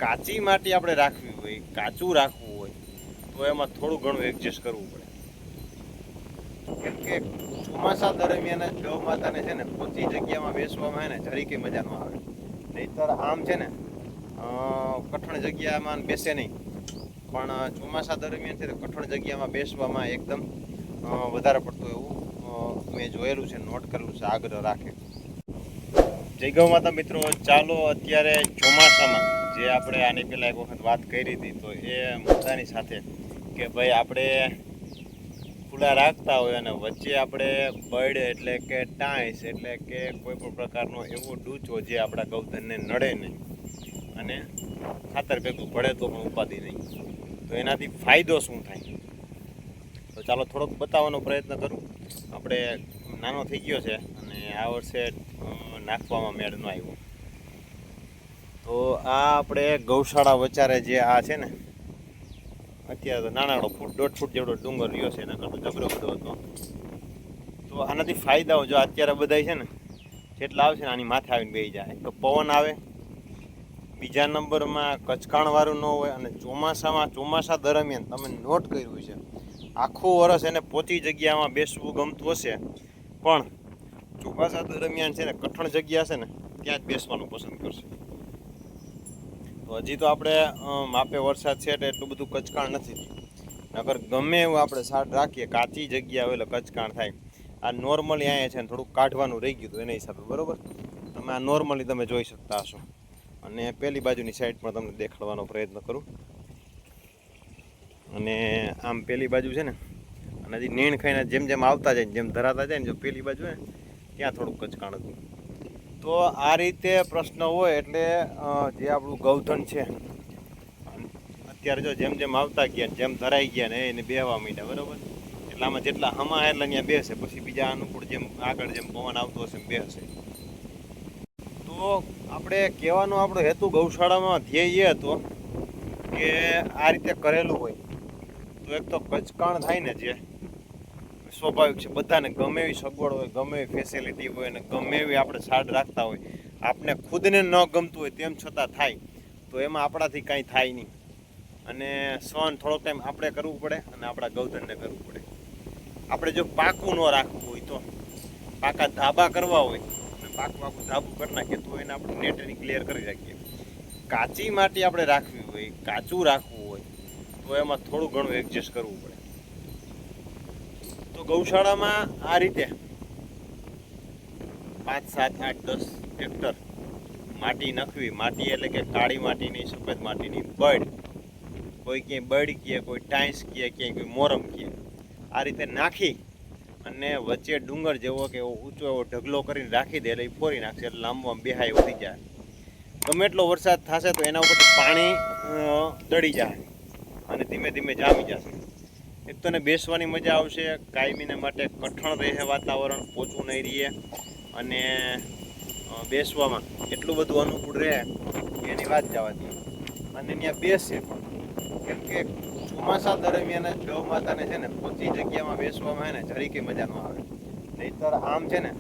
કાચી માટી આપણે રાખવી હોય, કાચું રાખવું હોય તો એમાં થોડું ઘણું એડજસ્ટ કરવું પડે. કેમ કે ચોમાસા દરમિયાન જ ગૌ માતાને છે ને પોચી જગ્યામાં બેસવામાં છે ને જરીકે મજા ન આવે. નહીતર આમ છે ને કઠણ જગ્યામાં બેસે નહીં, પણ ચોમાસા દરમિયાન છે કઠણ જગ્યામાં બેસવામાં એકદમ વધારે પડતું એવું મેં જોયેલું છે, નોટ કરેલું છે, આગ્રહ રાખે. જય ગૌ માતા મિત્રો, ચાલો અત્યારે ચોમાસામાં જે આપણે આની પહેલાં એક વખત વાત કરી હતી તો એ મુદ્દાની સાથે કે ભાઈ આપણે ખુલ્લા રાખતા હોય અને વચ્ચે આપણે બર્ડ એટલે કે ટાઈસ એટલે કે કોઈ પણ પ્રકારનો એવો ડૂચો જે આપણા ગૌધનને નડે નહીં અને ખાતર ભેગું પડે તો પણ ઉપાધિ નહીં, તો એનાથી ફાયદો શું થાય તો ચાલો થોડોક બતાવવાનો પ્રયત્ન કરું. આપણે નાનો થઈ ગયો છે અને આ વર્ષે નાખવામાં મેળ ન આવ્યો, તો આ આપણે ગૌશાળા વચારે જે આ છે ને અત્યારે તો નાનાનો ફૂટ 1.5 ફૂટ જેવડો ડુંગર રહ્યો છે, એના કરતો જબરો બધો હતો. તો આનાથી ફાયદાઓ જો અત્યારે બધા છે ને જેટલા આવશે ને આની માથે આવીને બેસી જાય. તો પવન આવે, બીજા નંબરમાં કચકાણવાળું ન હોય, અને ચોમાસા દરમિયાન તમે નોટ કર્યું છે આખું વર્ષ એને પોચી જગ્યામાં બેસવું ગમતું હશે, પણ ચોમાસા દરમિયાન છે ને કઠણ જગ્યા છે ને ત્યાં જ બેસવાનું પસંદ કરશે. તો હજી તો આપણે માપે વરસાદ છે એટલે એટલું બધું કચકાણ નથી, નકર ગમે એવું આપણે સાડ રાખીએ કાચી જગ્યા હોય એટલે કચકાણ થાય. આ નોર્મલી અહીંયા છે ને થોડુંક કાઢવાનું રહી ગયું હતું એના હિસાબે, બરાબર. તમે આ નોર્મલી તમે જોઈ શકતા હશો, અને પેલી બાજુની સાઈડ પણ તમને દેખાડવાનો પ્રયત્ન કરું. અને આમ પેલી બાજુ છે ને, અને હજી નીણ ખાઈને જેમ જેમ આવતા જાય જેમ ધરાતા જાય ને જો પેલી બાજુ ને ત્યાં થોડુંક કચકાણ હતું. તો આ રીતે પ્રશ્ન હોય એટલે જે આપણું ગૌધન છે અત્યારે જો જેમ જેમ આવતા ગયા જેમ ધરાઈ ગયા ને એને બેહવા માંડ્યા, બરાબર. એટલે આમાં જેટલા હમા એટલે અહીંયા બેસે, પછી બીજા અનુકૂળ જેમ આગળ જેમ પવન આવતો હશે એમ બેસે. તો આપણે કહેવાનો આપણો હેતુ ગૌશાળામાં ધ્યેય એ હતો કે આ રીતે કરેલું હોય તો એક તો કચકાણ થાય ને જે સ્વાભાવિક છે, બધાને ગમે એવી સગવડ હોય, ગમે એવી ફેસિલિટી હોય અને ગમે એવી આપણે સાડ રાખતા હોય, આપણે ખુદને ન ગમતું હોય તેમ છતાં થાય તો એમાં આપણાથી કાંઈ થાય નહીં. અને સહન થોડોક ટાઈમ આપણે કરવું પડે અને આપણા ગૌધનને કરવું પડે. આપણે જો પાકું ન રાખવું હોય તો પાકા ધાબા કરવા હોય અને પાકું ધાબું કરી નાખીએ તો એને આપણે નેટની ક્લિયર કરી રાખીએ. કાચી માટી આપણે રાખવી હોય, કાચું રાખવું હોય તો એમાં થોડું ઘણું એડજસ્ટ કરવું પડે. તો ગૌશાળામાં આ રીતે 5, 7, 8, 10 હેક્ટર માટી નાખવી. માટી એટલે કે કાળી માટીની, સફેદ માટીની, બર્ડ, કોઈ ક્યાંય બર્ડ કહે, કોઈ ટાઈસ કહે, ક્યાંય કોઈ મોરમ કહે, આ રીતે નાખી અને વચ્ચે ડુંગર જેવો કે એવો ઊંચો એવો ઢગલો કરીને રાખી દે એટલે એ ફોરી નાખશે, એટલે લાંબવામાં બેહાય ઉઠી જાય. ગમે એટલો વરસાદ થશે તો એના ઉપરથી પાણી દળી જાય અને ધીમે ધીમે જામી જશે. એક તો ને બેસવાની મજા આવશે, કાયમીને માટે કઠણ રહે વાતાવરણ, પોચું નહીં રહીએ અને બેસવામાં એટલું બધું અનુકૂળ રહે એની વાત જવા દઈએ. અને ત્યાં બેસે પણ, કેમ કે ચોમાસા દરમિયાન જ ગૌ માતાને છે ને પોચી જગ્યામાં બેસવામાં છે ને જરીકે મજા ન આવે. નહીતર આમ છે ને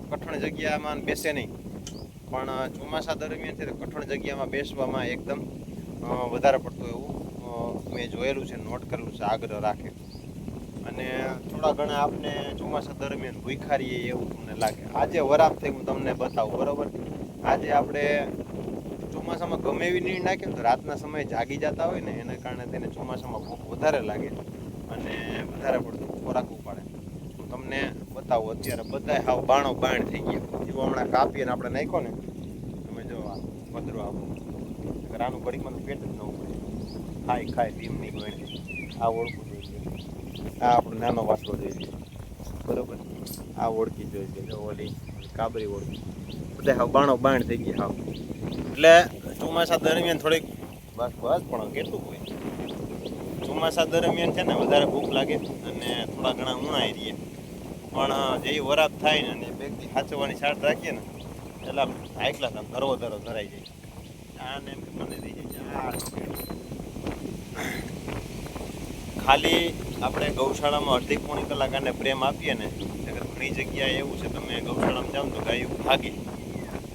કઠણ જગ્યામાં બેસે નહીં, પણ ચોમાસા દરમિયાન છે કઠણ જગ્યામાં બેસવામાં એકદમ વધારે પડતું એવું મેં જોયેલું છે, નોટ કરેલું છે, આગ્રહ રાખે. અને થોડા ઘણા આપણે ચોમાસા દરમિયાન ભૂખ્યા રહીએ એવું તમને લાગે. આજે વરાપ થઈ હું તમને બતાવું, બરાબર. આજે આપણે ચોમાસામાં ગમે એવી નીણ નાખીએ તો રાતના સમયે જાગી જતા હોય ને એના કારણે તેને ચોમાસામાં ભૂખ વધારે લાગે અને વધારે પડતું ખોરાક ઉપાડે. હું તમને બતાવું, અત્યારે બધા હાવ બાણો બાણ થઈ ગયા. જેવો હમણાં કાપીને આપણે નાખ્યો ને, તમે જો આ પદરો આવું આનું ઘડીમાં તો પેટ જ ન પડે, ખાય ભીમની ગણી. આ ઓળખું જોઈએ, આ આપણો નાનો વાસળો જોઈએ, બરાબર. આ ઓળખી જોઈએ, ઓલી કાબરી ઓળખી, બધા હાવ બાણો બાણ થઈ ગયા હાવ. એટલે ચોમાસા દરમિયાન થોડીક બસ પણ કેટલું હોય, ચોમાસા દરમિયાન છે ને વધારે ભૂખ લાગે અને થોડા ઘણા ઉણાઈ રહીએ, પણ જે વરાપ થાય ને અને બેગથી સાચવવાની સાટ રાખીએ ને એટલે હાઈ ક્લાસ આમ ધરો ધરાઈ જાય. આને એમ કે મને થઈ જાય. ખાલી આપણે ગૌશાળામાં અડધી પોણી કલાક આને પ્રેમ આપીએ ને, ઘણી જગ્યાએ એવું છે તમે ગૌશાળામાં જાઓ તો ગાયું ભાગે,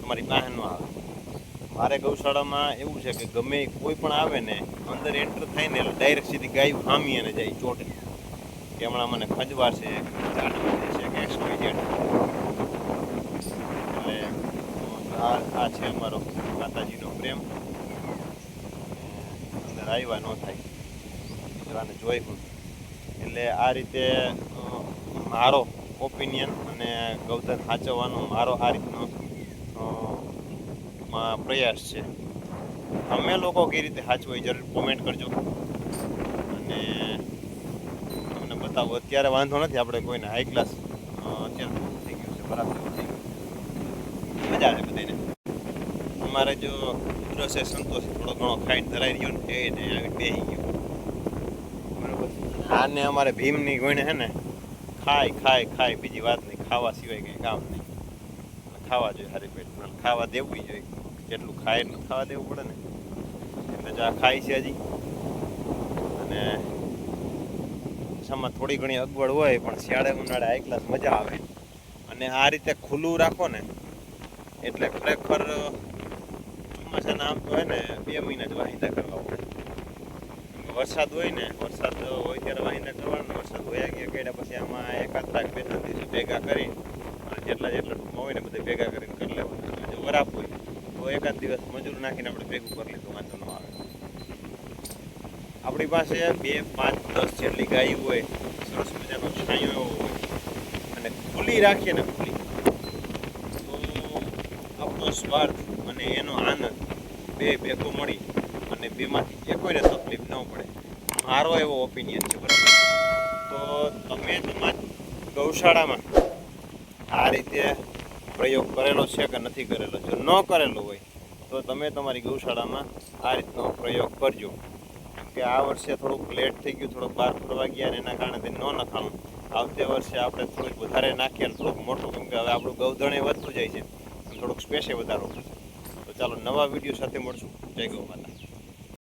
તમારી પાસે ન આવે. મારે ગૌશાળામાં એવું છે કે ગમે કોઈ પણ આવે ને અંદર એન્ટર થાય ને એટલે ડાયરેક્ટ સીધી ગાય હામી અને જાય ચોટે કે હમણાં મને ખજવા છે ચાટવા છે કે XYZ. એટલે આ છે અમારો માતાજીનો પ્રેમ. અંદર આવ્યા ન થાય આને જોઈ હું. એટલે આ રીતે મારો ઓપિનિયન અને ગૌધન સાચવવાનો મારો આ રીતનો પ્રયાસ છે. અમે લોકો કઈ રીતે સાચવો એ જરૂર કોમેન્ટ કરજો અને તમને બતાવો. અત્યારે વાંધો નથી, આપણે કોઈને હાઈ ક્લાસ અત્યારે પૂરું થઈ ગયું છે, બરાબર થઈ ગયું, મજા આવે બધાને. અમારે જો ઉધરસ છે સંતોષ થોડો ઘણો ખાઈને ધરાઈ ગયો ને એને આવી બેસી ગયો બરાબર. આને અમારે ભીમની ગોઈને છે ને ખાય બીજી વાત નહીં, ખાવા સિવાય કંઈ કામ નહીં. ખાવા જોઈએ સારી પેટ, ખાવા દેવું જોઈએ, જેટલું ખાય એટલું ખાવા દેવું પડે ને. એટલે જો આ ખાય છે હજી. અને સામાં થોડી ઘણી અગવડ હોય પણ શિયાળે ઉનાળે હાઈ ક્લાસ મજા આવે. અને આ રીતે ખુલ્લું રાખો ને એટલે ખરેખર ચોમાસાના આમ તો હોય ને 2 મહિના જ વાહિંદા કરવા પડે. વરસાદ હોય ને, વરસાદ હોય ત્યારે વાહિંદા કરવાના, વરસાદ હોયા ગયા કર્યા પછી આમાં એકાદ રાખ 2-3 દિવસ ભેગા કરી અને જેટલા ટૂંકમાં હોય ને બધા ભેગા કરીને કરી લેવાના. જો વરાપ હોય તો એકાદ દિવસ મજૂર નાખીને આપણે ભેગું કરી લીધું, વાંધો ન આવે. આપણી પાસે 2, 5, 10 જેટલી ગાય હોય, સરસ મજાનો છાંયો એવો હોય અને ખુલ્લી રાખીએ ને ખુલ્લી, તો આપણો સ્વાર્થ અને એનો આનંદ બે ભેગો મળી અને બેમાંથી એકોઈને તકલીફ ન પડે. મારો એવો ઓપિનિયન છે બરાબર. તો તમે તમારી ગૌશાળામાં આ રીતે પ્રયોગ કરેલો છે કે નથી કરેલો? જો ન કરેલો હોય તો તમે તમારી ગૌશાળામાં આ રીતનો પ્રયોગ કરજો. કે આ વર્ષે થોડુંક લેટ થઈ ગયું, થોડુંક બહાર ફરવા ગયા ને એના કારણે તે ન નખાણું. આવતે વર્ષે આપણે થોડુંક વધારે નાખીએ અને થોડુંક મોટું, કેમ કે હવે આપણું ગૌધણ વધતું જાય છે અને થોડુંક સ્પેસે વધારો. તો ચાલો નવા વિડીયો સાથે મળશું. જય ગૌ માતા.